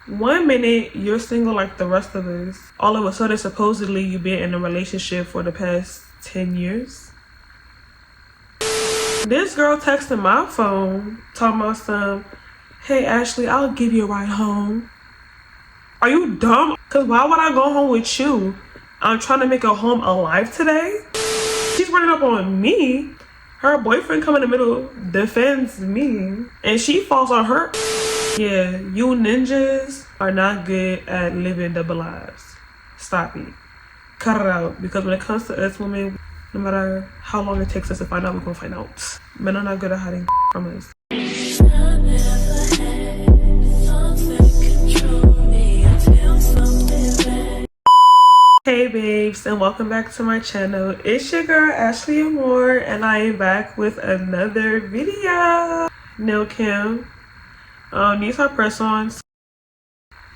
1 minute you're single like the rest of us. All of a sudden, supposedly, you've been in a relationship for the past 10 years. This girl texted my phone talking about some, hey Ashley, I'll give you a ride home. Are you dumb? Cause why would I go home with you? I'm trying to make it home alive today. She's running up on me. Her boyfriend come in the middle, defends me, and she falls on her. Yeah, you ninjas are not good at living double lives. Stop it. Cut it out. Because when it comes to us women, no matter how long it takes us to find out, we're gonna find out. Men are not good at hiding from us. Hey babes, and welcome back to my channel. It's your girl Ashleyamour, and I am back with another video. No Kim. These are press-ons.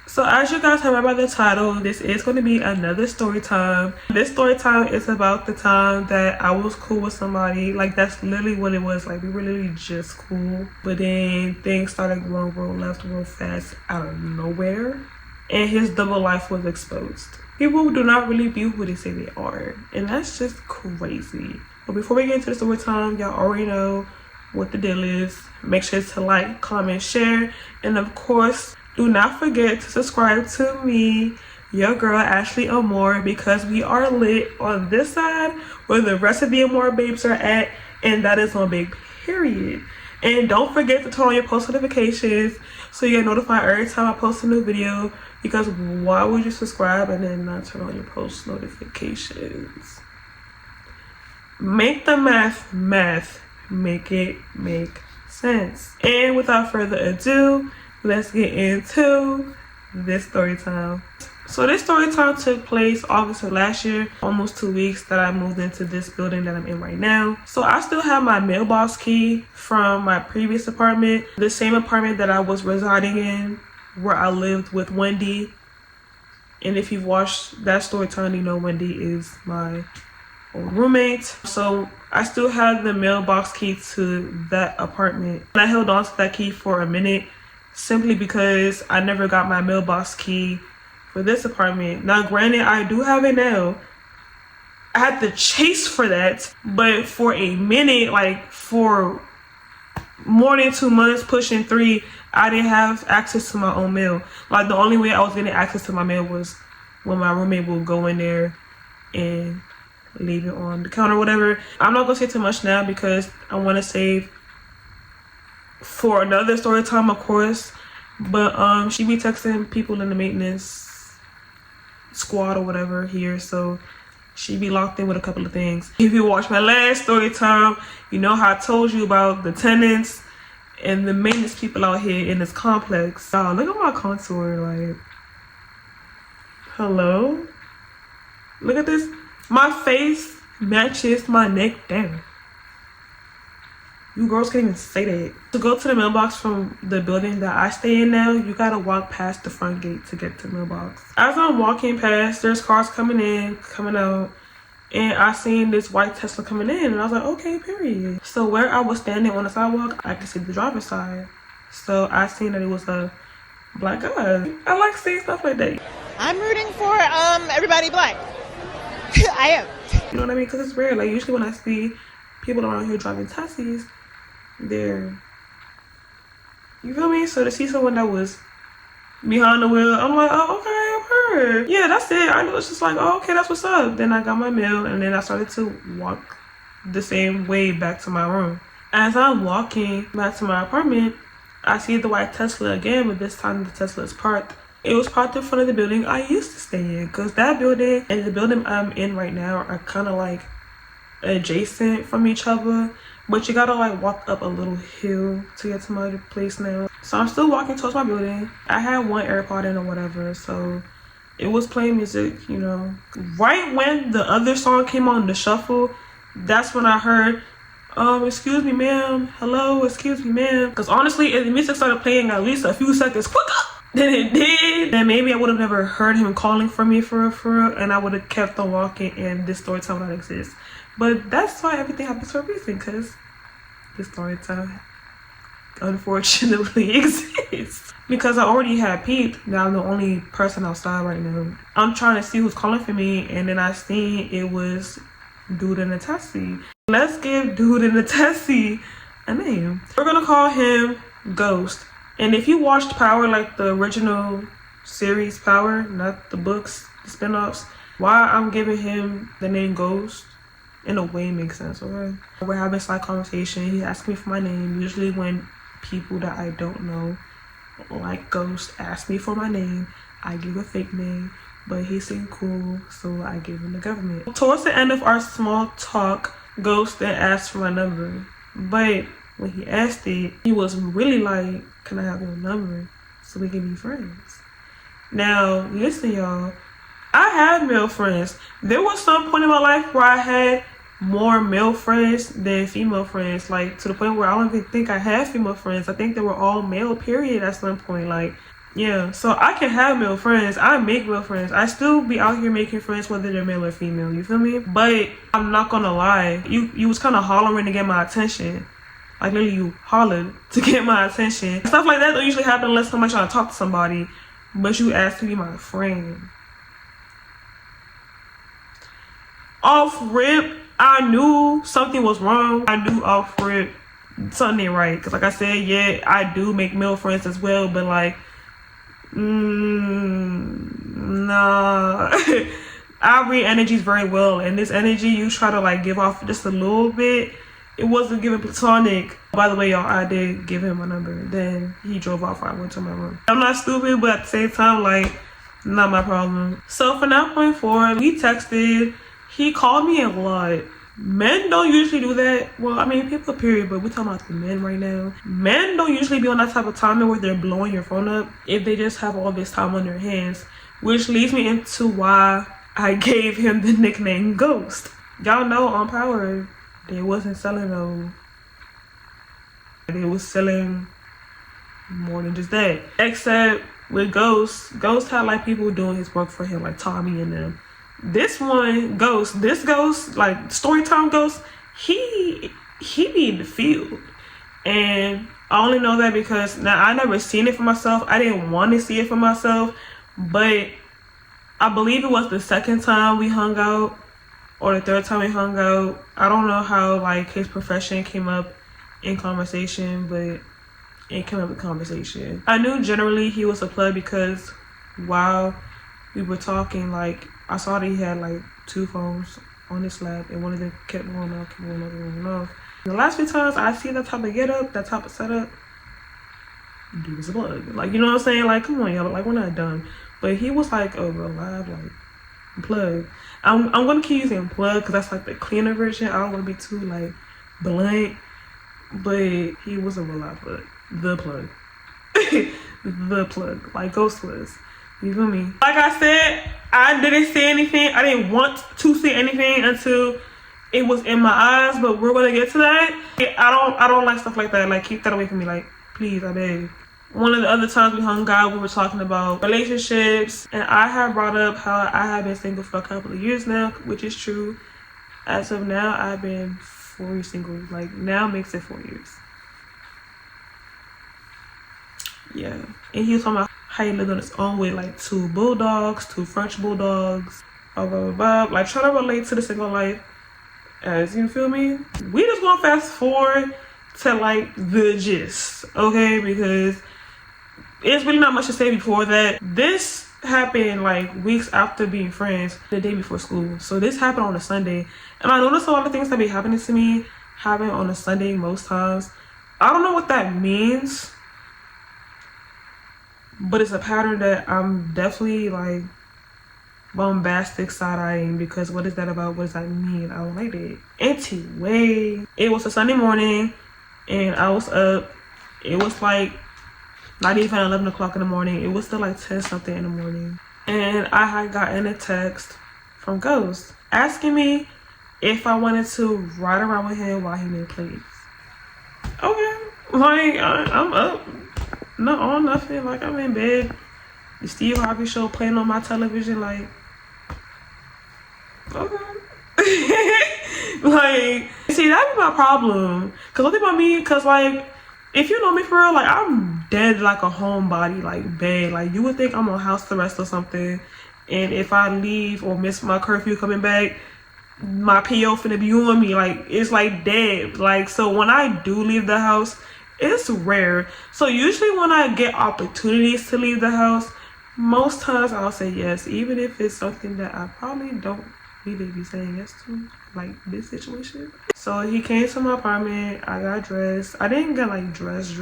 So as you guys have read by the title, this is going to be another story time. This story time is about the time that I was cool with somebody. Like, that's literally what it was. Like, we were literally just cool, but then things started going real left real fast out of nowhere, and his double life was exposed. People do not really be who they say they are, and that's just crazy. But before we get into the story time, y'all already know what the deal is. Make sure to like, comment, share, and of course, do not forget to subscribe to me, your girl Ashleyamour, because we are lit on this side where the rest of the Amour babes are at, and that is on big period. And don't forget to turn on your post notifications so you get notified every time I post a new video, because why would you subscribe and then not turn on your post notifications? Make the math make it make sense. And without further ado, let's get into this story time. So this story time took place August of last year, almost 2 weeks that I moved into this building that I'm in right now. So I still have my mailbox key from my previous apartment, the same apartment that I was residing in, where I lived with Wendy. And if you've watched that story time, you know Wendy is my old roommate. So I still have the mailbox key to that apartment, and I held on to that key for a minute simply because I never got my mailbox key for this apartment. Now granted, I do have it now. I had to chase for that, but for a minute, like for more than 2 months, pushing 3, I didn't have access to my own mail. Like, the only way I was getting access to my mail was when my roommate would go in there and leave it on the counter or whatever. I'm not gonna say too much now because I want to save for another story time, of course. But she be texting people in the maintenance squad or whatever here, so she be locked in with a couple of things. If you watch my last story time, you know how I told you about the tenants and the maintenance people out here in this complex. Look at my contour, like, hello? Look at this. My face matches my neck down. You girls can't even say that. To go to the mailbox from the building that I stay in now, you gotta walk past the front gate to get to the mailbox. As I'm walking past, there's cars coming in, coming out, and I seen this white Tesla coming in, and I was like, okay, period. So where I was standing on the sidewalk, I could see the driver's side. So I seen that it was a black guy. I like seeing stuff like that. I'm rooting for everybody black. I am. You know what I mean? Because it's rare. Like, usually when I see people around here driving taxis, they're, you feel me? So to see someone that was behind the wheel, I'm like, oh, okay, I'm her. Yeah, that's it. I know. It's just like, oh, okay, that's what's up. Then I got my mail, and then I started to walk the same way back to my room. As I'm walking back to my apartment, I see the white Tesla again, but this time the Tesla is parked. It was parked in front of the building I used to stay in, because that building and the building I'm in right now are kind of like adjacent from each other, but you gotta like walk up a little hill to get to my place now. So I'm still walking towards my building. I had one AirPod in or whatever, so it was playing music, you know. Right when the other song came on the shuffle, that's when I heard, excuse me ma'am, hello, excuse me ma'am. Because honestly, if the music started playing at least a few seconds quicker than it did, then maybe I would have never heard him calling for me for real, and I would have kept on walking and this story time would not exist. But that's why everything happens for a reason, because this story time unfortunately exists. surprised because I already had peeped that I'm the only person outside right now. I'm trying to see who's calling for me, and then I seen it was Dude in a Tessie. Let's give Dude in a Tessie a name. We're gonna call him Ghost. And if you watched Power, like the original series Power, not the books, the spin-offs, why I'm giving him the name Ghost in a way makes sense, okay? We're having a slight conversation. He asked me for my name. Usually when people that I don't know, like Ghost, ask me for my name, I give a fake name, but he seemed cool, so I gave him the government. Towards the end of our small talk, Ghost then asked for my number, but when he asked it, he was really like, can I have your number so we can be friends? Now, listen, y'all, I have male friends. There was some point in my life where I had more male friends than female friends, like to the point where I don't even think I had female friends. I think they were all male, period, at some point. Like, yeah, so I can have male friends. I make male friends. I still be out here making friends whether they're male or female, you feel me? But I'm not gonna lie, you was kind of hollering to get my attention. Like, literally, you hollered to get my attention. Stuff like that don't usually happen unless somebody's trying to talk to somebody, but you asked to be my friend. Off rip, I knew something was wrong. I knew off rip something ain't right. Cause like I said, yeah, I do make male friends as well, but like, nah. I read energies very well, and this energy you try to like give off just a little bit, it wasn't given platonic. By the way, y'all, I did give him my number. Then he drove off. I went to my room. I'm not stupid, but at the same time, like, not my problem. So from that point forward, we texted. He called me a lot. Men don't usually do that. Well, I mean, people, period, but we're talking about the men right now. Men don't usually be on that type of timing where they're blowing your phone up if they just have all this time on their hands, which leads me into why I gave him the nickname Ghost. Y'all know on Power, they wasn't selling no. They was selling more than just that. Except with Ghost, Ghost had like people doing his work for him, like Tommy and them. This one, Ghost, like Storytime Ghost, he be in the field. And I only know that because now I never seen it for myself. I didn't want to see it for myself, but I believe it was the second time we hung out or the third time we hung out. I don't know how like his profession came up in conversation, but it came up in conversation. I knew generally he was a plug because while we were talking, like, I saw that he had like 2 phones on his lap and one of them kept going off, going off. The last few times I see that type of get up, that type of setup, dude was a plug. Like, you know what I'm saying? Like, come on, y'all, like, we're not done. But he was like a live, like, plug. I'm gonna keep using plug because that's like the cleaner version. I don't want to be too like blunt, but he was a real live plug. The plug. The plug, like Ghost was. You feel me? Like I said, I didn't say anything. I didn't want to say anything until it was in my eyes, but we're gonna get to that. I don't like stuff like that. Like, keep that away from me. Like, please, I beg. One of the other times we hung out, we were talking about relationships, and I have brought up how I have been single for a couple of years now, which is true. As of now, I've been 4 years single. Like, now makes it 4 years. Yeah. And he was talking about how he lived on his own with like 2 bulldogs, 2 French bulldogs, blah, blah, blah, blah. Like, trying to relate to the single life. As you feel me? We just gonna fast forward to like the gist, okay? Because it's really not much to say before that. This happened like weeks after being friends, the day before school. So this happened on a Sunday. And I noticed a lot of things that be happening to me happen on a Sunday most times. I don't know what that means, but it's a pattern that I'm definitely like bombastic side-eyeing, because what is that about? What does that mean? I don't like it. Anyway, it was a Sunday morning and I was up. It was like not even 11 o'clock in the morning. It was still like 10 something in the morning. And I had gotten a text from Ghost asking me if I wanted to ride around with him while he made plays. Okay, like I'm up. Not on nothing. Like, I'm in bed. The Steve Harvey show playing on my television. Like, okay. Like, see, that'd be my problem. Cause one thing about me, cause like, if you know me for real, like I'm dead like a homebody, like bad. Like you would think I'm on house arrest or something. And if I leave or miss my curfew coming back, my PO finna be on me. Like it's like dead. Like so when I do leave the house, it's rare. So usually when I get opportunities to leave the house, most times I'll say yes, even if it's something that I probably don't need to be saying yes to, like this situation. So he came to my apartment, I got dressed. I didn't get like dressed,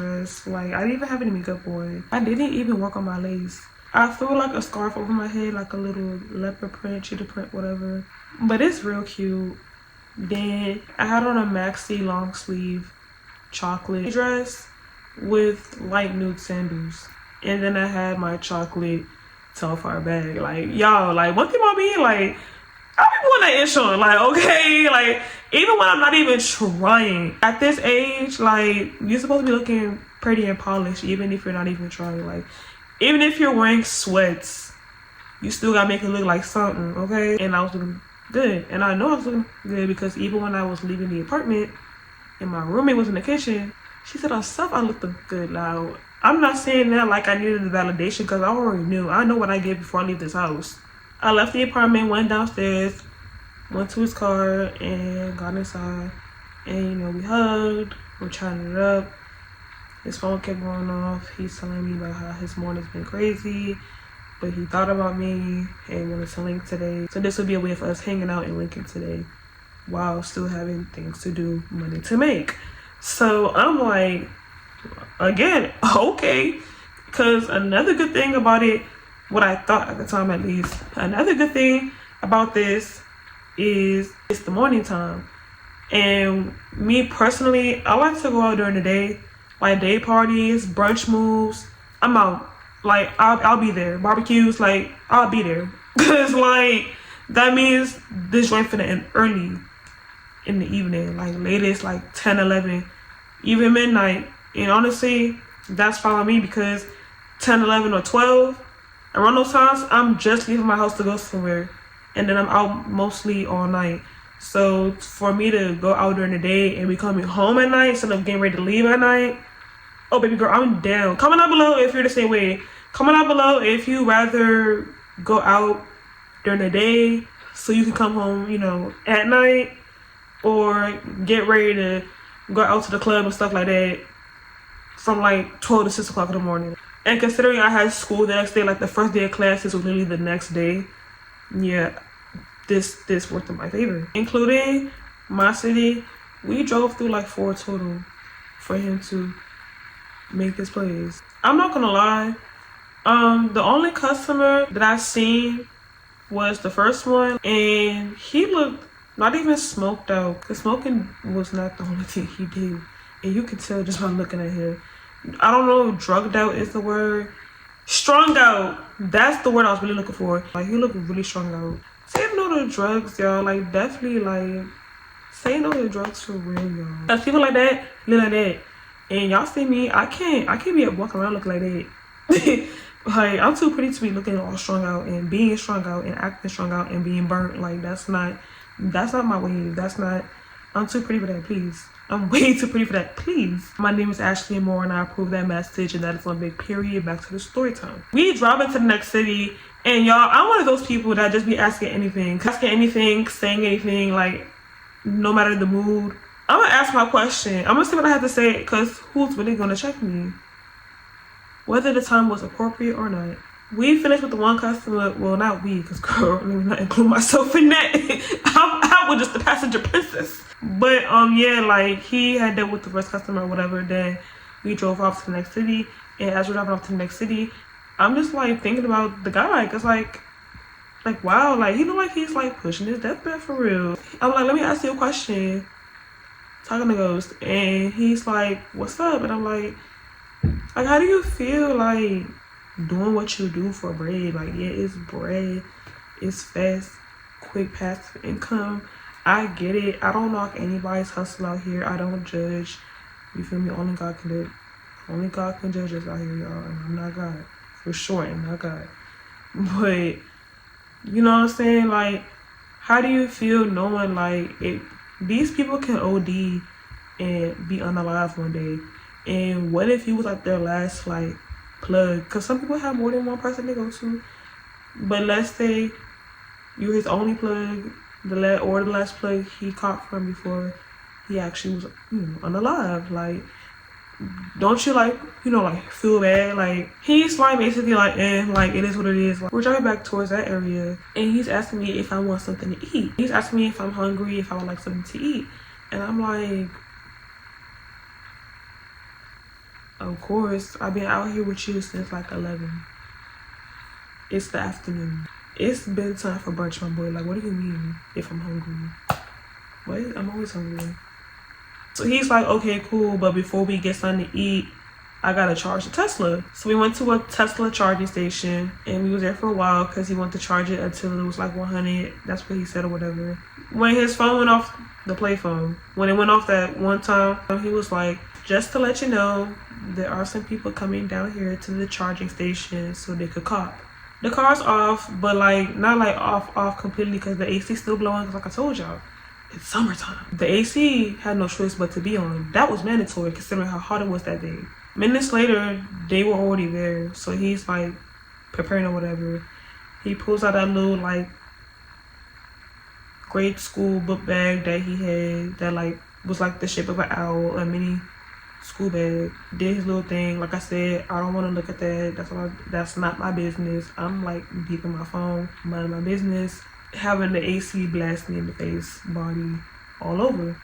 like I didn't even have any makeup on. I didn't even work on my lace. I threw like a scarf over my head, like a little leopard print, cheetah print, whatever. But it's real cute. Then I had on a maxi long sleeve chocolate dress with light nude sandals. And then I had my chocolate Telfar bag. Like, y'all, like, one thing about me, like, I be putting that ish on. Like, okay, like, even when I'm not even trying. At this age, like, you're supposed to be looking pretty and polished, even if you're not even trying. Like, even if you're wearing sweats, you still gotta make it look like something, okay? And I was looking good. And I know I was looking good because even when I was leaving the apartment and my roommate was in the kitchen, she said herself I looked good. Now, I'm not saying that like I needed the validation because I already knew. I know what I get before I leave this house. I left the apartment, went downstairs, went to his car and got inside. And you know, we hugged, we're chatting it up. His phone kept going off. He's telling me about how his morning's been crazy, but he thought about me and wanted to link today. So this would be a way of us hanging out and linking today while still having things to do, money to make. So I'm like, again, okay. Because another good thing about it, what I thought at the time at least, another good thing about this is it's the morning time. And me personally, I like to go out during the day, like day parties, brunch moves. I'm out. Like, I'll be there. Barbecues, like, I'll be there. Because, like, that means this joint finna end early in the evening. Like, latest, like, 10, 11, even midnight. And honestly, that's fine with me because 10, 11, or 12, around those times, I'm just leaving my house to go somewhere. And then I'm out mostly all night. So, for me to go out during the day and be coming home at night instead of getting ready to leave at night, oh, baby girl, I'm down. Comment down below if you're the same way. Comment down below if you rather go out during the day so you can come home, you know, at night, or get ready to go out to the club and stuff like that from like 12 to 6 o'clock in the morning. And considering I had school the next day, like the first day of classes was literally the next day, yeah, this worked in my favor. Including my city, we drove through like 4 total for him to make this place. I'm not gonna lie, the only customer that I seen was the first one, and he looked not even smoked out, because smoking was not the only thing he did, and you can tell just by looking at him. I don't know if drugged out is the word. Strung out, that's the word I was really looking for. Like, he looked really strung out. Say no to drugs, y'all. Like, definitely, like, say no to drugs for real, y'all. Because people like that live like that. And y'all see me, I can't be walking around looking like that. Like, I'm too pretty to be looking all strung out and being strung out and acting strung out and being burnt. Like, that's not my wave. I'm too pretty for that, please. I'm way too pretty for that, please. My name is Ashley Moore, and I approve that message, and that is one big period. Back to the story time. We drive into the next city, and y'all, I'm one of those people that just be asking anything, saying anything, like, no matter the mood. I'm gonna ask my question. I'm gonna see what I have to say, because who's really gonna check me? Whether the time was appropriate or not. We finished with the one customer. Well, not we, because girl, let me not include myself in that. I was just the passenger princess. But yeah, like, he had dealt with the first customer or whatever. Then we drove off to the next city, and as we're driving off to the next city, I'm just like thinking about the guy, cause like wow, like he look like he's like pushing his deathbed for real. I'm like, let me ask you a question. Talking to Ghost, and he's like, what's up? And I'm like, how do you feel like doing what you do for bread? Like, yeah, it's bread, it's fast, quick passive income. I get it. I don't knock anybody's hustle out here. I don't judge. You feel me? Only God can judge us out here, y'all. And I'm not God. For sure, I'm not God. But, you know what I'm saying? Like, how do you feel knowing, like, these people can OD and be unalive one day? And what if he was like their last like plug? Because some people have more than one person they go to. But let's say you're his only plug, the last plug he caught from before he actually was, unalive. Like, don't you like, like feel bad? Like, he's like basically like, like it is what it is. Like, we're driving back towards that area, and he's asking me if I want something to eat. He's asking me if I'm hungry, if I would like something to eat, and I'm like, of course. I've been out here with you since like 11. It's the afternoon. It's been time for brunch, my boy. Like, what do you mean if I'm hungry? What? I'm always hungry. So he's like, okay, cool, but before we get something to eat, I gotta charge the Tesla. So we went to a Tesla charging station, and we was there for a while because he wanted to charge it until it was like 100. That's what he said or whatever. When his phone went off, the play phone, when it went off that one time, he was like, just to let you know, there are some people coming down here to the charging station so they could cop. The car's off, but like not like off completely because the AC still blowing. Cause like I told y'all, it's summertime. The AC had no choice but to be on. That was mandatory considering how hot it was that day. Minutes later, they were already there. So he's like preparing or whatever. He pulls out that little like grade school book bag that he had that like was like the shape of an owl, a mini school bag. Did his little thing. Like I said, I don't want to look at that. That's not my business. I'm like deep in my phone, minding my business, having the AC blast me in the face, body all over,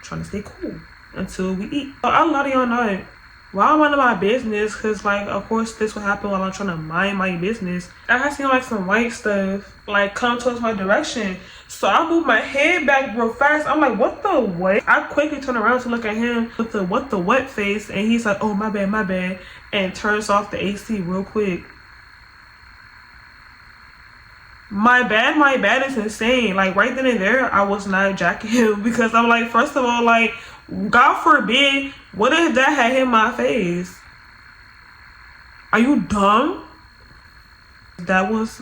trying to stay cool until we eat. But a lot of y'all know while I'm minding my business, because like of course this will happen while I'm trying to mind my business, I had seen like some white stuff like come towards my direction. So I moved my head back real fast. I'm like, what the what? I quickly turn around to look at him with the what the what face, and he's like, oh my bad, and turns off the AC real quick. My bad is insane. Like right then and there, I was not jacking him because I'm like, first of all, like, God forbid, what if that had hit my face? Are you dumb? That was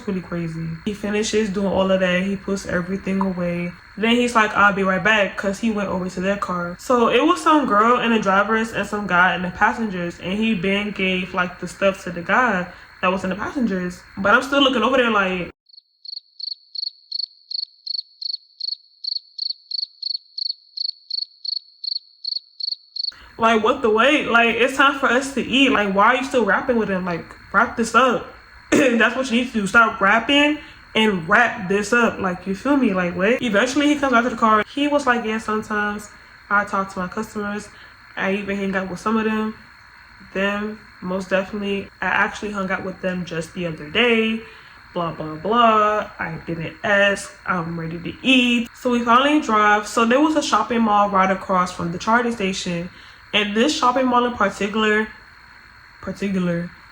really crazy. He finishes doing all of that. He puts everything away. Then he's like, I'll be right back, because he went over to their car. So it was some girl in the drivers and some guy in the passengers, and he then gave like the stuff to the guy that was in the passengers. But I'm still looking over there like, what the wait? Like, it's time for us to eat. Like, why are you still rapping with him? Like, wrap this up. That's what you need to do. Stop rapping and wrap this up. Like, you feel me? Like, what? Eventually, he comes out to the car. He was like, yeah, sometimes I talk to my customers. I even hang out with some of them. Most definitely. I actually hung out with them just the other day. Blah, blah, blah. I didn't ask. I'm ready to eat. So we finally drive. So there was a shopping mall right across from the charging station. And this shopping mall in particular,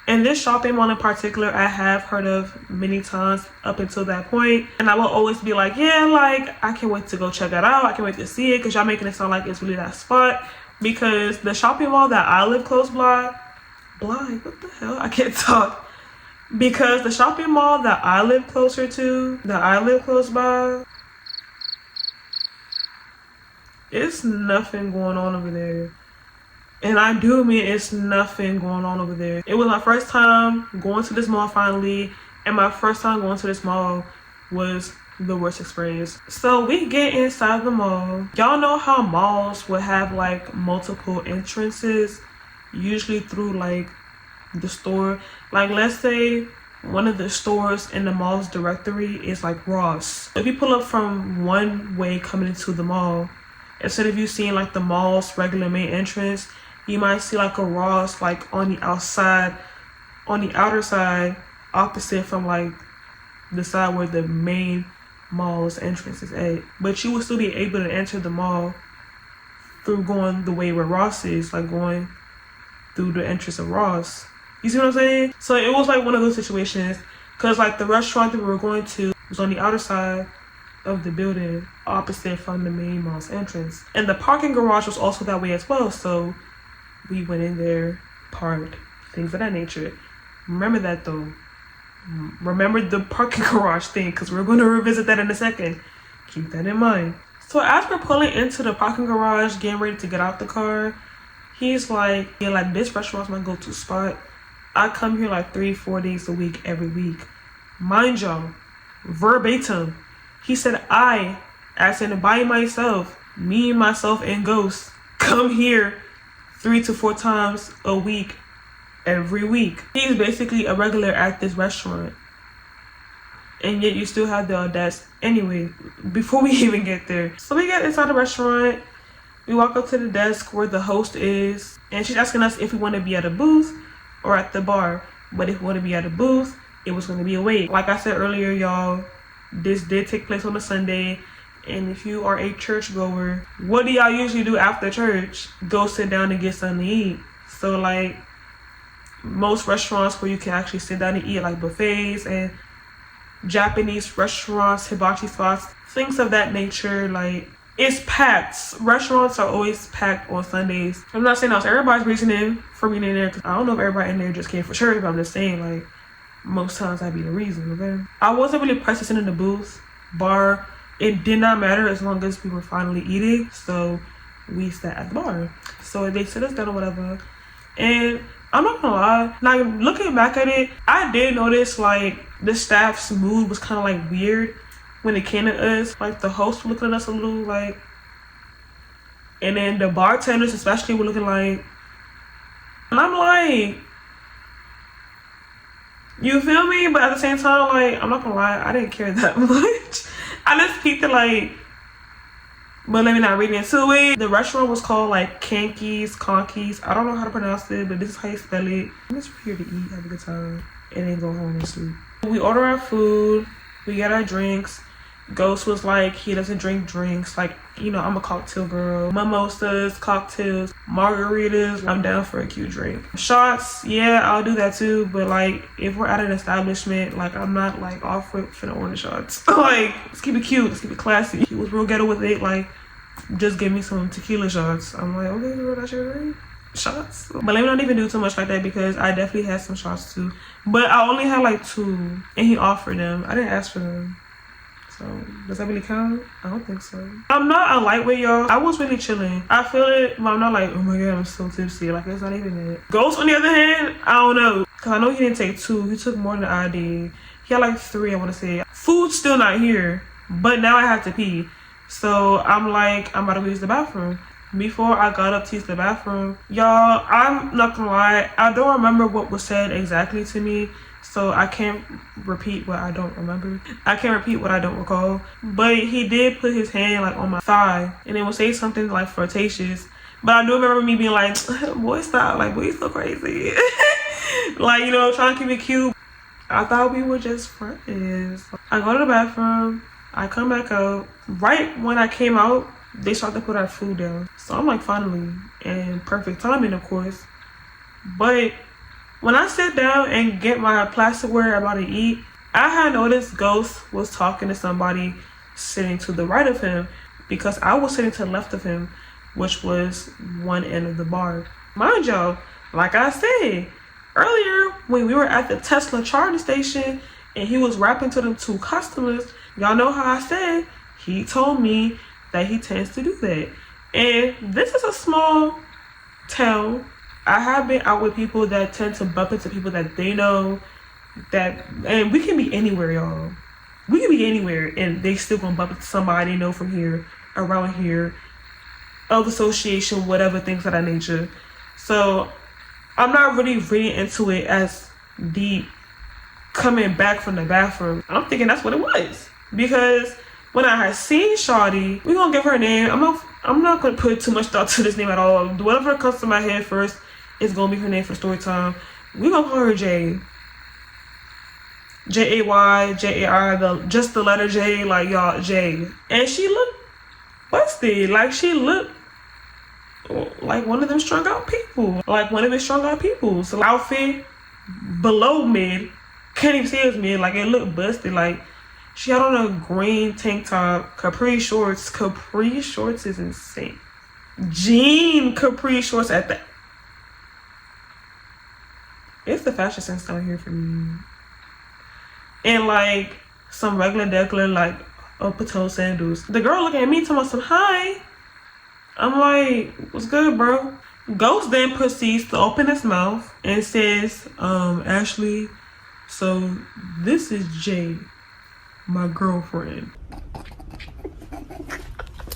I have heard of many times up until that point. And I will always be like, yeah, like, I can't wait to go check that out. I can't wait to see it, because y'all making it sound like it's really that spot. Because the shopping mall that I live close by, what the hell? I can't talk. Because the shopping mall that I live close by, it's nothing going on over there. And I do mean it's nothing going on over there. It was my first time going to this mall finally, and my first time going to this mall was the worst experience. So we get inside the mall. Y'all know how malls would have like multiple entrances, usually through like the store. Like, let's say one of the stores in the mall's directory is like Ross. If you pull up from one way coming into the mall, instead of you seeing like the mall's regular main entrance, you might see like a Ross like on the outside, on the outer side, opposite from like the side where the main mall's entrance is at. But you will still be able to enter the mall through going the way where Ross is, like going through the entrance of Ross. You see what I'm saying? So it was like one of those situations, because like the restaurant that we were going to was on the outer side of the building, opposite from the main mall's entrance. And the parking garage was also that way as well. So we went in there, parked, things of that nature. Remember that though. Remember the parking garage thing, because we're going to revisit that in a second. Keep that in mind. So as we're pulling into the parking garage, getting ready to get out the car, He's like, yeah, like this restaurant's my go-to spot. I come here like 3-4 days a week, every week. Mind y'all, verbatim. He said as in by myself, me, myself, and Ghost, come here 3 to 4 times a week, every week. He's basically a regular at this restaurant. And yet you still have the audacity. Anyway, before we even get there. So we get inside the restaurant. We walk up to the desk where the host is. And she's asking us if we want to be at a booth or at the bar. But if we want to be at a booth, it was going to be a wait. Like I said earlier, y'all, this did take place on a Sunday. And if you are a churchgoer, what do y'all usually do after church? Go sit down and get something to eat. So like most restaurants where you can actually sit down and eat, like buffets and Japanese restaurants, hibachi spots, things of that nature, like it's packed. Restaurants are always packed on Sundays. I'm not saying that was everybody's reasoning for being in there, because I don't know if everybody in there just came for church, but I'm just saying like most times that'd be the reason, okay? I wasn't really practicing in the booth, bar. It did not matter as long as we were finally eating, so we sat at the bar. So they sit us down or whatever, and I'm not gonna lie, like looking back at it, I did notice like the staff's mood was kind of like weird when it came to us. Like the host was looking at us a little like, and then the bartenders especially were looking like, and I'm like, you feel me? But at the same time, like, I'm not gonna lie, I didn't care that much. I just peeped it like, but let me not read into it. The restaurant was called like Conkies. I don't know how to pronounce it, but this is how you spell it. I'm just here to eat, have a good time, and then go home and sleep. We order our food, we get our drinks. Ghost was like, he doesn't drink drinks. Like, you know, I'm a cocktail girl. Mimosas, cocktails, margaritas. I'm down for a cute drink. Shots, yeah, I'll do that too. But like, if we're at an establishment, like, I'm not like off for the orange shots. Like, let's keep it cute, let's keep it classy. He was real ghetto with it. Like, just give me some tequila shots. I'm like, okay, girl, that's your drink. Shots. But let me not even do too much like that, because I definitely had some shots too. But I only had like 2, and he offered them. I didn't ask for them. So, does that really count? I don't think so. I'm not a lightweight, y'all. I was really chilling. I feel it, but I'm not like, oh my god, I'm so tipsy. Like, it's not even it. Ghost, on the other hand, I don't know. Because I know he didn't take 2. He took more than I did. He had like 3, I want to say. Food's still not here, but now I have to pee. So, I'm like, I'm about to use the bathroom. Before I got up to use the bathroom, y'all, I'm not gonna lie, I don't remember what was said exactly to me. So I can't repeat what I don't remember. I can't repeat what I don't recall. But he did put his hand like on my thigh, and it would say something like flirtatious. But I do remember me being like, boy, stop. Like, boy, you so crazy. Like, you know, trying to keep it cute. I thought we were just friends. I go to the bathroom. I come back out. Right when I came out, they started to put our food down. So I'm like, finally. And perfect timing, of course. But when I sit down and get my plasticware I'm about to eat, I had noticed Ghost was talking to somebody sitting to the right of him, because I was sitting to the left of him, which was one end of the bar. Mind y'all, like I said earlier, when we were at the Tesla charging station and he was rapping to them 2 customers, y'all know how I said he told me that he tends to do that. And this is a small town. I have been out with people that tend to bump into people that they know, that, and we can be anywhere, y'all. We can be anywhere, and they still gonna bump into somebody they know from here, around here, of association, whatever, things of that nature. So I'm not really reading into it as deep coming back from the bathroom. I'm thinking that's what it was, because when I had seen Shawty, we gonna give her a name. I'm not gonna put too much thought to this name at all. Whatever comes to my head first, it's gonna be her name for story time. We gonna call her Jay. Jay, J-A-I, just the letter J, like y'all, Jay. And she looked busted. Like, she looked like one of them strung out people. Like one of his strung out people. So outfit below mid, can't even say it's mid. Like, it looked busted. Like, she had on a green tank top, capri shorts. Capri shorts is insane. Jean capri shorts at that. It's the fashion sense down here for me. And like some regular like open-toe sandals. The girl looking at me talking about some hi. I'm like, what's good, bro? Ghost then proceeds to open his mouth and says, Ashley, so this is Jay, my girlfriend.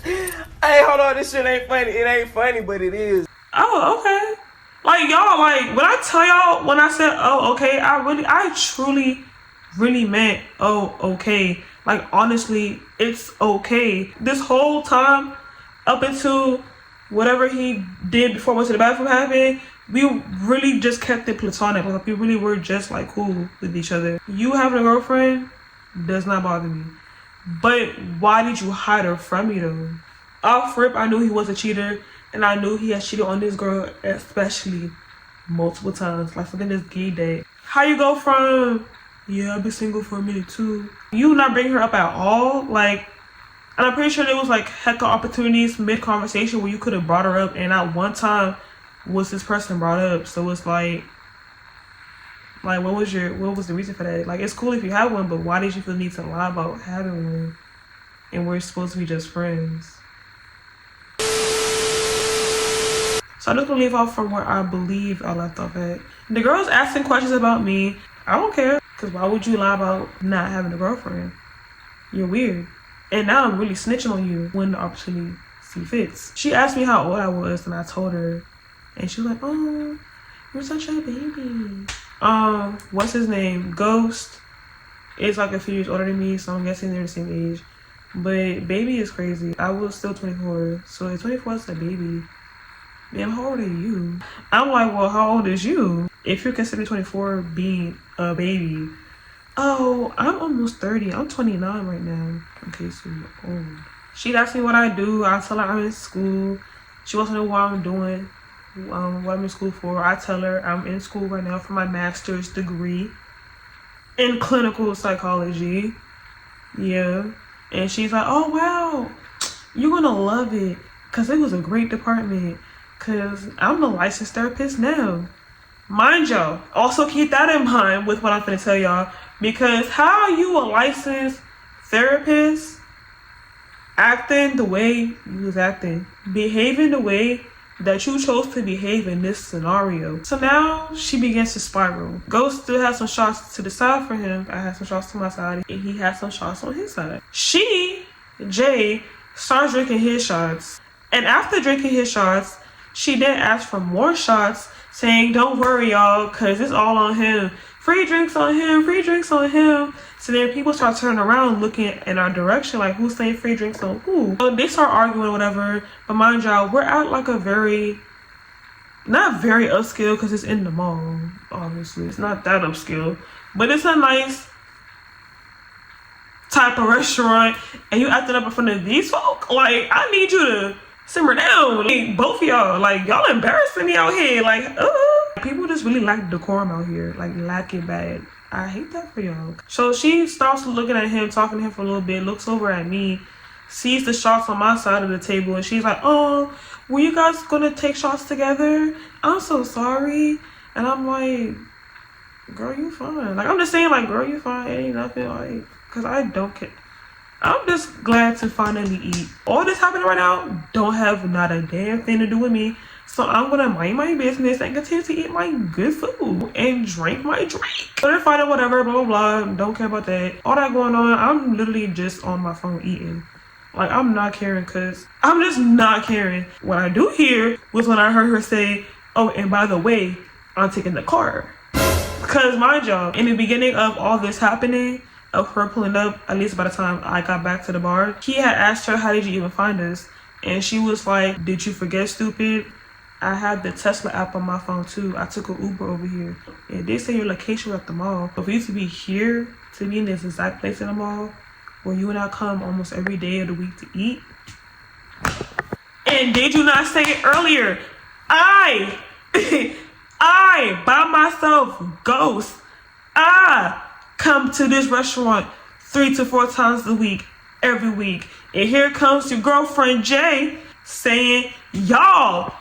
Hey, hold on, this shit ain't funny. It ain't funny, but it is. Oh, okay. Like, y'all, like, when I tell y'all, when I said, oh, okay, I truly, really meant, oh, okay. Like, honestly, it's okay. This whole time, up until whatever he did before I went to the bathroom happened, we really just kept it platonic. Like, we really were just, like, cool with each other. You having a girlfriend does not bother me. But why did you hide her from me, though? Off rip, I knew he was a cheater. And I knew he had cheated on this girl, especially multiple times. Like, something that's gay day. How you go from, yeah, I've been single for a minute too, you not bring her up at all? Like, and I'm pretty sure there was like heck of opportunities mid-conversation where you could have brought her up, and at one time was this person brought up. So it's like what was the reason for that? Like, it's cool if you have one, but why did you feel the need to lie about having one? And we're supposed to be just friends. So I'm just gonna leave off from where I believe I left off at. The girl's asking questions about me. I don't care, because why would you lie about not having a girlfriend? You're weird. And now I'm really snitching on you when the opportunity fits. She asked me how old I was, and I told her. And she was like, oh, you're such a baby. What's his name? Ghost is like a few years older than me, so I'm guessing they're the same age. But baby is crazy. I was still 24, so 24 is a baby. Man, how old are you? I'm like, well, how old is you? If you're considering 24 being a baby. Oh, I'm almost 30. I'm 29 right now. Okay, so you're old. She'd ask me what I do. I tell her I'm in school. She wants to know what I'm doing, what I'm in school for. I tell her I'm in school right now for my master's degree in clinical psychology. Yeah. And she's like, oh, wow, you're going to love it, because it was a great department. Because I'm a licensed therapist now. Mind y'all, also keep that in mind with what I'm going to tell y'all. Because how are you a licensed therapist acting the way you was acting? Behaving the way that you chose to behave in this scenario. So now she begins to spiral. Ghost still has some shots to the side for him. I have some shots to my side. And he has some shots on his side. Jay, starts drinking his shots. And after drinking his shots, she then asked for more shots, saying, don't worry, y'all, because it's all on him. Free drinks on him, free drinks on him. So then people start turning around looking in our direction, like, who's saying free drinks on who? So they start arguing, whatever. But mind y'all, we're at like a not very upscale, because it's in the mall, obviously. It's not that upscale. But it's a nice type of restaurant. And you acting up in front of these folk? Like, I need you to simmer down. Like, both of y'all, like, y'all embarrassing me out here. Like, people just really lack decorum out here. Like, lack it bad. I hate that for y'all. So she starts looking at him, talking to him for a little bit, looks over at me, sees the shots on my side of the table, and she's like, oh, were you guys gonna take shots together? I'm so sorry. And I'm like, girl, you fine. Like, I'm just saying, like, girl, you fine. Ain't nothing, like, because I don't care. I'm just glad to finally eat. All this happening right now don't have not a damn thing to do with me. So I'm gonna mind my business and continue to eat my good food and drink my drink. So they're fighting, whatever, blah, blah, blah. Don't care about that. All that going on, I'm literally just on my phone eating. Like, I'm not caring, because I'm just not caring. What I do hear was when I heard her say, oh, and by the way, I'm taking the car. Because mind y'all, in the beginning of all this happening, of her pulling up, at least by the time I got back to the bar, he had asked her, how did you even find us? And she was like, did you forget, stupid? I had the Tesla app on my phone too. I took an Uber over here. And they say your location was at the mall. But for you to be here, to be in this exact place in the mall, where you and I come almost every day of the week to eat. And did you not say it earlier? I, by myself, Ghost, I come to this restaurant 3 to 4 times a week, every week. And here comes your girlfriend, Jay, saying, y'all,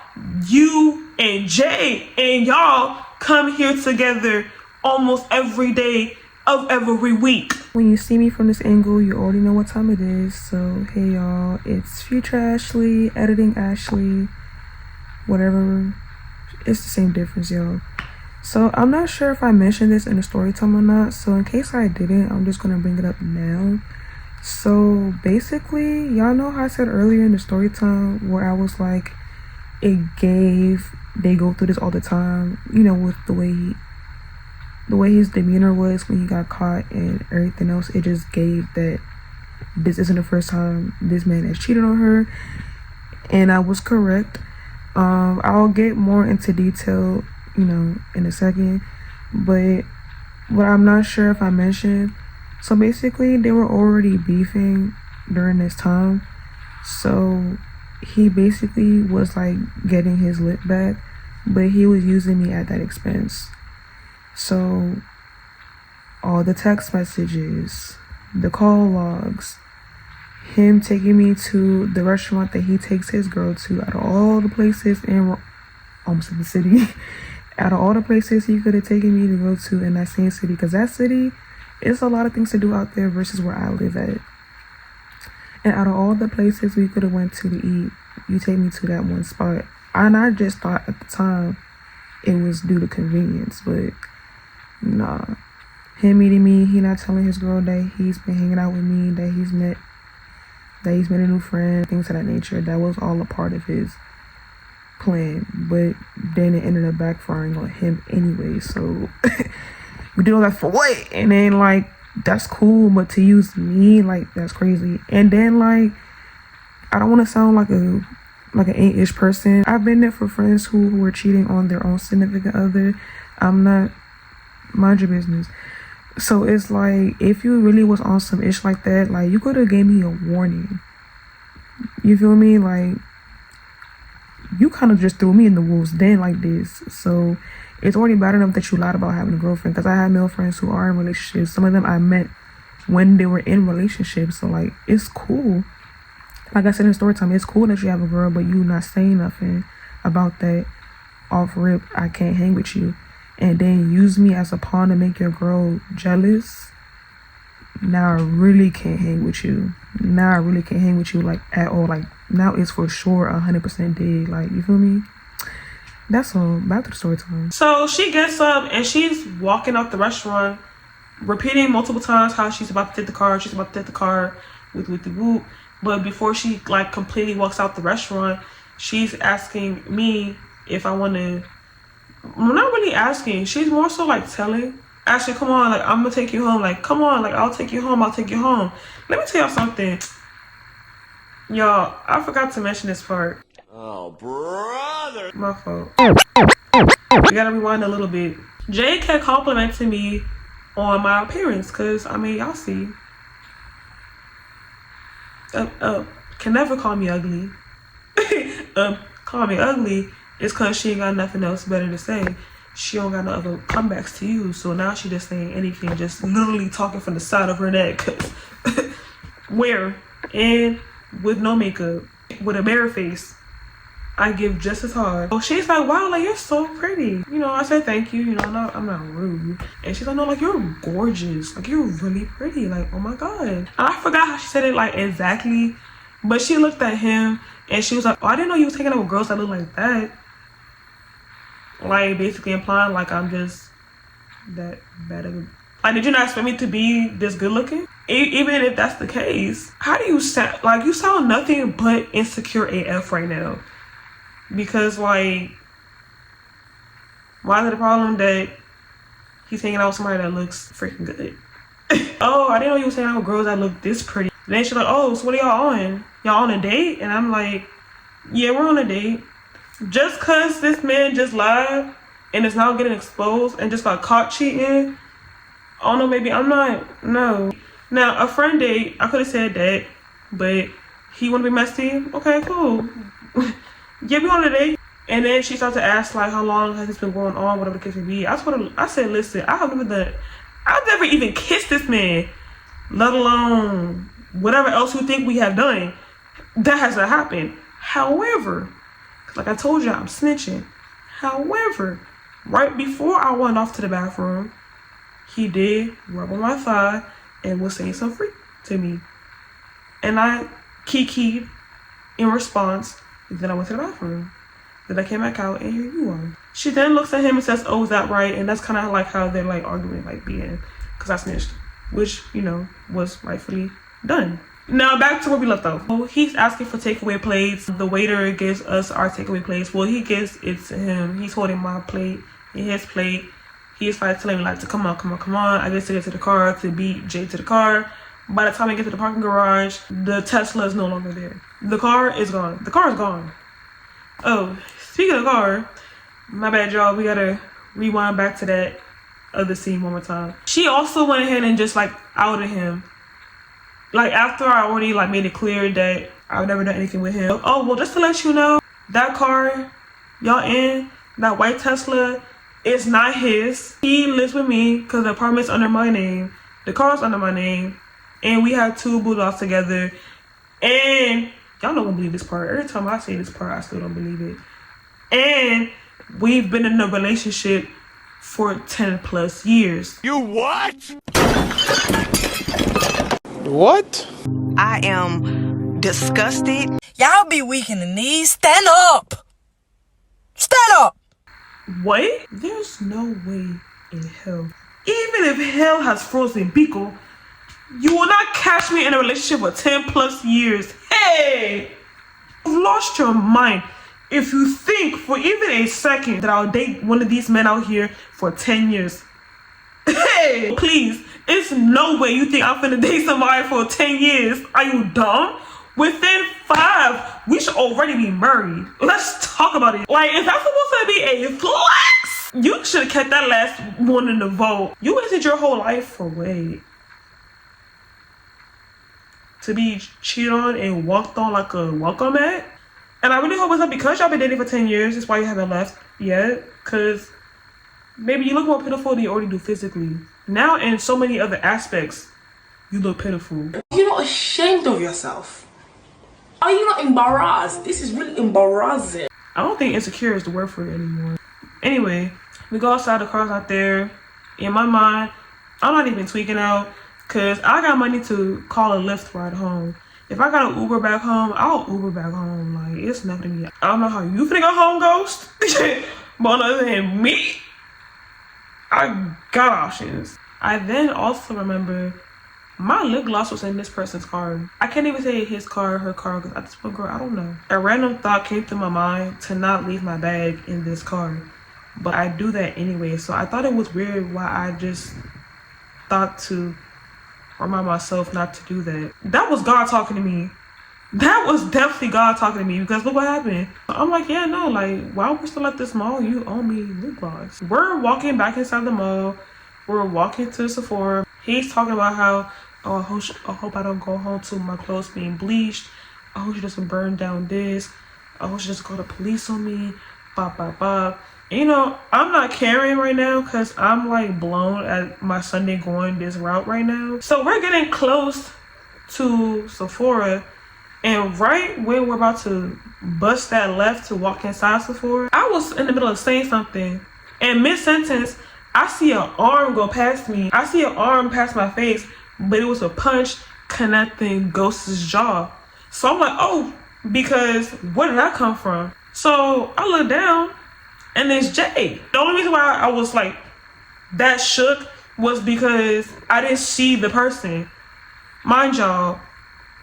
you and Jay and y'all come here together almost every day of every week. When you see me from this angle, you already know what time it is. So, hey y'all, it's Future Ashley, editing Ashley. whatever. It's the same difference, yo. So I'm not sure if I mentioned this in the story time or not. So in case I didn't, I'm just gonna bring it up now. So basically, y'all know how I said earlier in the story time where I was like, they go through this all the time, you know, with the way his demeanor was when he got caught and everything else. It just gave that this isn't the first time this man has cheated on her, and I was correct. I'll get more into detail, you know, in a second, but what I'm not sure if I mentioned, so basically they were already beefing during this time, so he basically was like getting his lip back, but he was using me at that expense. So all the text messages, the call logs, him taking me to the restaurant that he takes his girl to, out of all the places in almost in the city, out of all the places he could have taken me to go to in that same city, because that city, it's a lot of things to do out there versus where I live at. And out of all the places we could have went to eat, you take me to that one spot. And I just thought at the time it was due to convenience, but nah. Him meeting me, he not telling his girl that he's been hanging out with me, that he's met a new friend, things of that nature. That was all a part of his plan, but then it ended up backfiring on him anyway. So we did all that for what? And then like, that's cool, but to use me, like, that's crazy. And then like, I don't want to sound like an ain't-ish person. I've been there for friends who were cheating on their own significant other. I'm not, mind your business. So it's like, if you really was on some ish like that, like, you could have gave me a warning. You feel me? Like, you kind of just threw me in the wolves den like this. So it's already bad enough that you lied about having a girlfriend, because I have male friends who are in relationships. Some of them I met when they were in relationships. So like, it's cool. Like I said in story time, it's cool that you have a girl, but you not saying nothing about that off rip. I can't hang with you. And then use me as a pawn to make your girl jealous. Now I really can't hang with you. Now I really can't hang with you, like, at all. Like, now it's for sure 100% dead. Like, you feel me? That's all. Back to the story time. So she gets up and she's walking out the restaurant, repeating multiple times how she's about to take the car. She's about to take the car with the whoop. But before she like completely walks out the restaurant, she's asking me if I want to. I'm not really asking. She's more so like telling. Ashley, come on, like, I'm gonna take you home. Like, come on, like, I'll take you home. I'll take you home. Let me tell y'all something. Y'all, I forgot to mention this part. Oh, brother. My fault. We gotta rewind a little bit. Jay kept complimenting me on my appearance, cause I mean, y'all see. Can never call me ugly. Call me ugly is cause she ain't got nothing else better to say. She don't got no other comebacks to use, so now she just saying anything, just literally talking from the side of her neck. Where? And with no makeup, with a bare face, I give just as hard. So she's like, wow, like, you're so pretty. You know, I said thank you, you know, I'm not rude. And she's like, no, like, you're gorgeous. Like, you're really pretty. Like, oh my God. And I forgot how she said it, like, exactly. But she looked at him and she was like, oh, I didn't know you was hanging out with girls that look like that. Like, basically implying like I'm just that bad of a... Like, did you not expect me to be this good looking? Even if that's the case, how do you sound? Like, you sound nothing but insecure AF right now. Because, like, why is it a problem that he's hanging out with somebody that looks freaking good? Oh, I didn't know you was hanging out with girls that look this pretty. And then she's like, oh, so what are y'all on? Y'all on a date? And I'm like, yeah, we're on a date. Just cause this man just lied and is now getting exposed and just got caught cheating, oh no, maybe I'm not, no. Now, a friend date, I could have said that, but he want to be messy? Okay, cool. Yeah, we on a date. And then she started to ask, like, how long has this been going on, whatever the case may be. I said, listen, I've never even kissed this man, let alone whatever else you think we have done. That has not happened. However, like I told you, I'm snitching. However, right before I went off to the bathroom, he did rub on my thigh and was saying some freak to me. And I kikied in response. Then I went to the bathroom. Then I came back out and here you are. She then looks at him and says, oh, is that right? And that's kind of like how they're like arguing like being, because I snitched, which, you know, was rightfully done. Now back to where we left off. Well, he's asking for takeaway plates. The waiter gives us our takeaway plates. Well, he gives it to him. He's holding my plate and his plate. He's like telling me like to come on. I get to get to the car, to beat Jay to the car. By the time I get to the parking garage, the Tesla is no longer there. The car is gone. The car is gone. Oh, speaking of car, my bad, y'all. We gotta rewind back to that other scene one more time. She also went ahead and just like outed him. Like after I already like made it clear that I've never done anything with him. Oh, well, just to let you know, that car y'all in, that white Tesla, is not his. He lives with me because the apartment's under my name. The car's under my name. And we have 2 bulldogs together. And y'all don't believe this part. Every time I say this part, I still don't believe it. And we've been in a relationship for 10 plus years. You what? What? I am disgusted. Y'all be weak in the knees. Stand up! Stand up! What? There's no way in hell. Even if hell has frozen Biko, you will not catch me in a relationship for 10 plus years. Hey! You've lost your mind if you think for even a second that I'll date one of these men out here for 10 years. Hey! Please, it's no way you think I'm finna date somebody for 10 years. Are you dumb? Within 5, we should already be married. Let's talk about it. Like, if that's supposed to be a flex, you should have kept that last one in the vote. You wasted your whole life for wait. To be cheated on and walked on like a welcome mat. And I really hope it's not because y'all been dating for 10 years. That's why you haven't left yet. Because maybe you look more pitiful than you already do physically. Now in so many other aspects, you look pitiful. You're not ashamed of yourself. Are you not embarrassed? This is really embarrassing. I don't think insecure is the word for it anymore. Anyway, we go outside, the car's out there. In my mind, I'm not even tweaking out because I got money to call a Lyft ride home. If I got an Uber back home, I'll Uber back home. Like, it's nothing to me. I don't know how you finna go home, Ghost. But on the other hand, me, I got options. I then also remember my lip gloss was in this person's car. I can't even say his car, her car, because I just put, girl, I don't know. A random thought came through my mind to not leave my bag in this car. But I do that anyway. So I thought it was weird why I just thought to remind myself not to do that. That was God talking to me. That was definitely God talking to me because look what happened. I'm like, yeah, no, like, while we're still at this mall, you owe me lip gloss. We're walking back inside the mall. We're walking to Sephora. He's talking about how, oh, I hope I don't go home to my clothes being bleached. I hope she doesn't burn down this. I hope she doesn't call the police on me. Bop, bop, bop. You know, I'm not caring right now because I'm like blown at my Sunday going this route right now. So we're getting close to Sephora, and right when we're about to bust that left to walk inside Sephora, I was in the middle of saying something, and mid-sentence, I see an arm go past me. I see an arm past my face, but it was a punch connecting Ghost's jaw. So I'm like, oh, because where did that come from? So I look down, and it's Jay. The only reason why I was like that shook was because I didn't see the person. Mind y'all,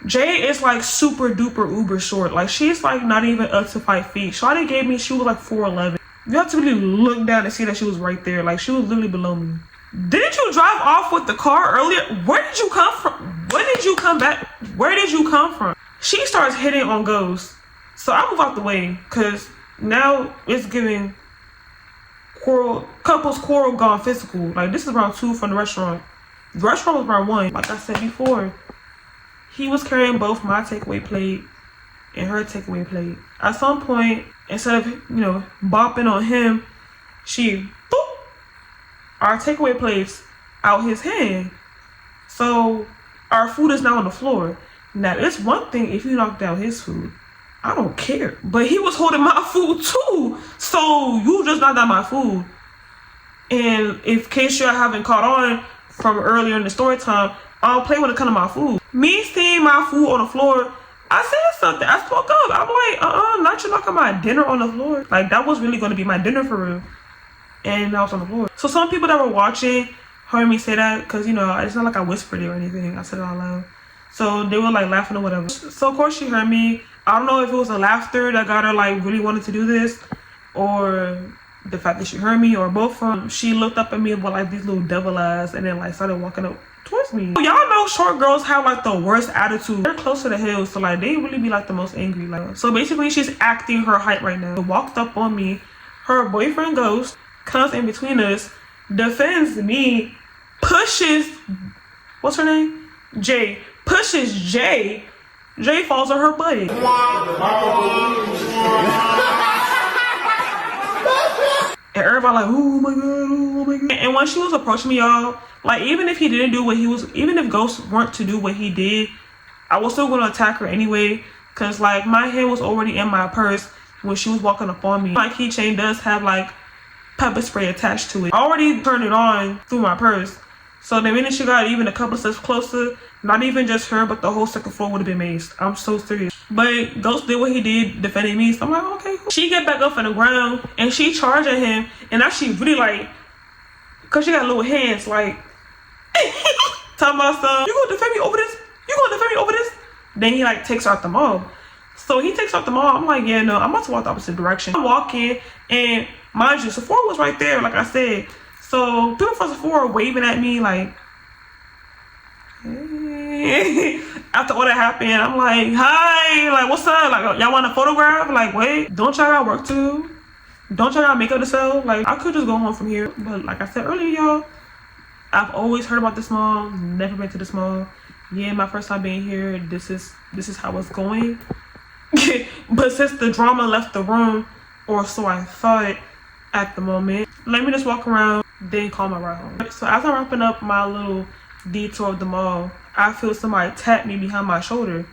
Jay is like super duper uber short. Like she's like not even up to 5 feet. Shawty gave me, she was like 4'11". You have to really look down and see that she was right there. Like she was literally below me. Didn't you drive off with the car earlier? Where did you come from? When did you come back? Where did you come from? She starts hitting on Ghost. So I move out the way because now it's giving couples quarrel gone physical. Like this is round 2 from the restaurant. The restaurant was round 1. Like I said before, he was carrying both my takeaway plate and her takeaway plate. At some point, instead of, you know, bopping on him, she boop our takeaway plates out his hand. So our food is now on the floor. Now it's one thing if you knock down his food. I don't care. But he was holding my food too. So you just knocked down my food. And in case you haven't caught on from earlier in the story time, I don't play when it comes to my food. Me seeing my food on the floor I said something. I spoke up. I'm like, not you knocking my dinner on the floor. Like, that was really going to be my dinner for real. And I was on the floor. So some people that were watching heard me say that because, you know, it's not like I whispered it or anything. I said it out loud. So they were like laughing or whatever. So of course she heard me. I don't know if it was the laughter that got her like really wanted to do this, or the fact that she heard me, or both of them. She looked up at me with like these little devil eyes and then like started walking up towards me. Y'all know short girls have like the worst attitude. They're close to the hills, so like they really be like the most angry. Like, so basically she's acting her height right now. Walked up on me. Her boyfriend Ghost comes in between us, defends me, pushes, what's her name? Jay. Pushes Jay. Jay falls on her butt. And everybody like, oh my god, oh my god. And when she was approaching me, y'all, like, even if he didn't do what he was, even if Ghost weren't to do what he did, I was still gonna attack her anyway. Cause like my hand was already in my purse when she was walking up on me. My keychain does have like pepper spray attached to it. I already turned it on through my purse. So the minute she got even a couple steps closer, not even just her, but the whole second floor would have been maced. I'm so serious. But Ghost did what he did, defending me. So I'm like, okay, cool. She get back up on the ground and she charging him. And actually really like, cause she got little hands like, talking about stuff. You gonna defend me over this? You gonna defend me over this? Then he like takes her out the mall. So he takes her out the mall. I'm like, yeah, no, I'm about to walk the opposite direction. I'm walking, and mind you, Sephora was right there, like I said. So people from Sephora waving at me like, hey. After all that happened, I'm like, hi, like, what's up? Like, y'all want a photograph? Like, wait, don't y'all got work to do? Don't y'all got makeup to sell? Like, I could just go home from here. But like I said earlier, y'all, I've always heard about this mall, never been to this mall. Yeah, my first time being here, this is how it's going. But since the drama left the room, or so I thought at the moment, let me just walk around, then call my ride home. So as I'm wrapping up my little detour of the mall, I feel somebody tap me behind my shoulder.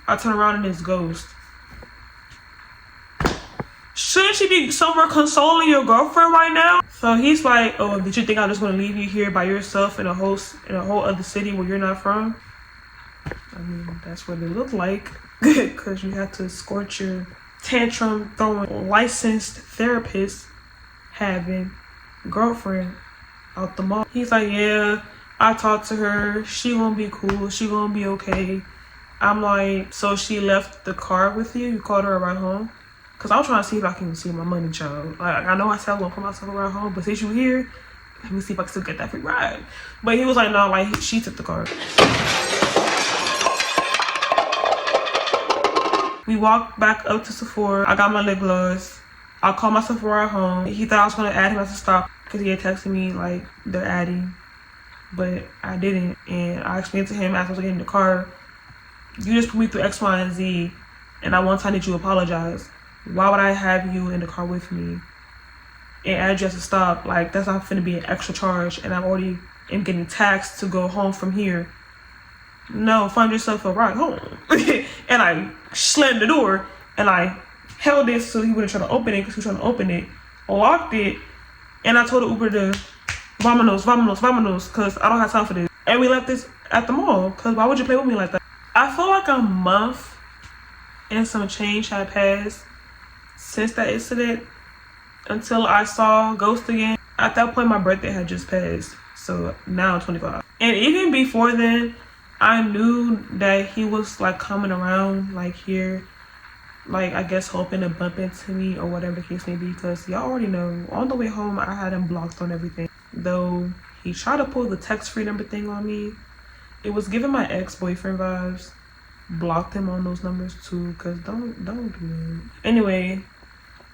I turn around and it's Ghost. Shouldn't you be somewhere consoling your girlfriend right now? So he's like, oh, did you think I'm just gonna leave you here by yourself in a whole other city where you're not from? I mean, that's what it looked like. Because you have to escort your tantrum throwing licensed therapist having girlfriend out the mall. He's like, yeah, I talked to her. She gonna be cool. She gonna be okay. I'm like, so she left the car with you? You called her a ride home? Because I'm trying to see if I can see my money, child. Like, I know I said I was gonna put myself a ride home, but since you here, let me see if I can still get that free ride. But he was like, no, like, she took the car. We walked back up to Sephora. I got my lip gloss. I called my Sephora at home. He thought I was gonna add him as a stop because he had texted me like they're adding, but I didn't. And I explained to him as I was getting in the car, you just put me through X, Y, and Z, and I want time that you apologize. Why would I have you in the car with me and add you as a stop? Like, that's not finna be an extra charge, and I already am getting taxed to go home from here. No, find yourself a ride home. And I slammed the door and I held it so he wouldn't try to open it because he was trying to open it, locked it, and I told the Uber to vamonos, because I don't have time for this. And we left this at the mall because why would you play with me like that? I feel like a month and some change had passed since that incident until I saw Ghost again. At that point, my birthday had just passed, so now I'm 25. And even before then, I knew that he was like coming around like here, like I guess hoping to bump into me or whatever the case may be, because y'all already know on the way home I had him blocked on everything. Though he tried to pull the text-free number thing on me, it was giving my ex-boyfriend vibes. Blocked him on those numbers too, because don't do that. Anyway,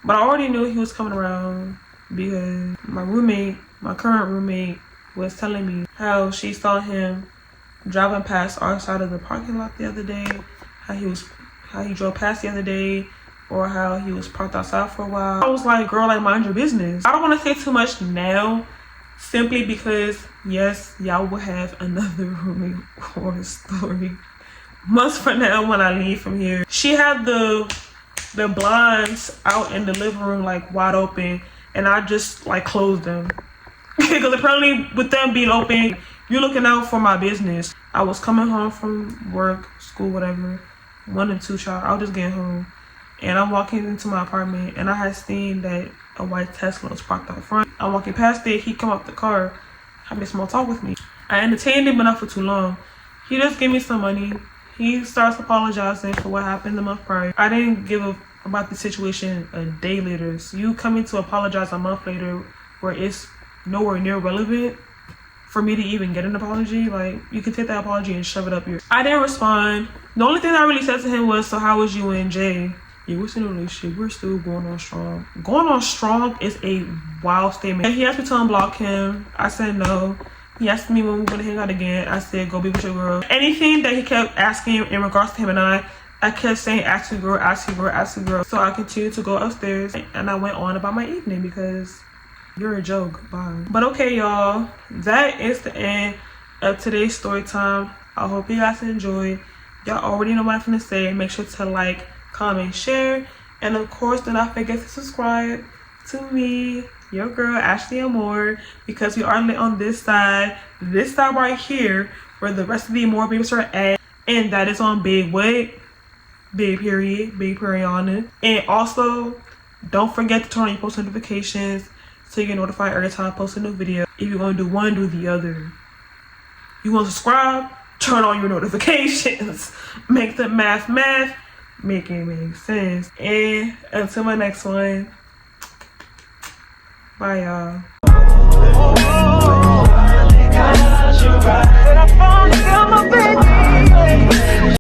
but I already knew he was coming around because my current roommate was telling me how she saw him driving past our side of the parking lot the other day, how he drove past the other day, or how he was parked outside for a while. I was like, girl, like, mind your business. I don't want to say too much now, simply because yes, y'all will have another roommate horror story months from now when I leave from here. She had the blinds out in the living room like wide open, and I just like closed them because apparently with them being open, you're looking out for my business. I was coming home from work, school, whatever, 1 or 2 child. I was just getting home, and I'm walking into my apartment, and I had seen that a white Tesla was parked out front. I'm walking past it. He come out the car, having a small talk with me. I entertained him, but not for too long. He just gave me some money. He starts apologizing for what happened the month prior. I didn't give a about the situation a day later. So you coming to apologize a month later where it's nowhere near relevant for me to even get an apology. Like, you can take that apology and shove it up your... I didn't respond. The only thing I really said to him was, so how was you and Jay? Yeah, we're still in a relationship. We're still going on strong. Going on strong is a wild statement. And he asked me to unblock him. I said no. He asked me when we were gonna hang out again. I said, go be with your girl. Anything that he kept asking in regards to him and I kept saying, ask your girl, ask your girl, ask your girl. So I continued to go upstairs and I went on about my evening because you're a joke. Bye. But okay, y'all, that is the end of today's story time. I hope you guys enjoyed. Y'all already know what I'm gonna say. Make sure to like, comment, share, and of course, do not forget to subscribe to me, your girl, iamashleyamour, because we are lit on this side right here, where the rest of the Amour babies are at, and that is on Big what? Big period on it. And also, don't forget to turn on your post notifications so you get notified every time I post a new video. If you're gonna do one, do the other. You wanna subscribe? Turn on your notifications. Make the math, make it make sense. And until my next one, bye y'all.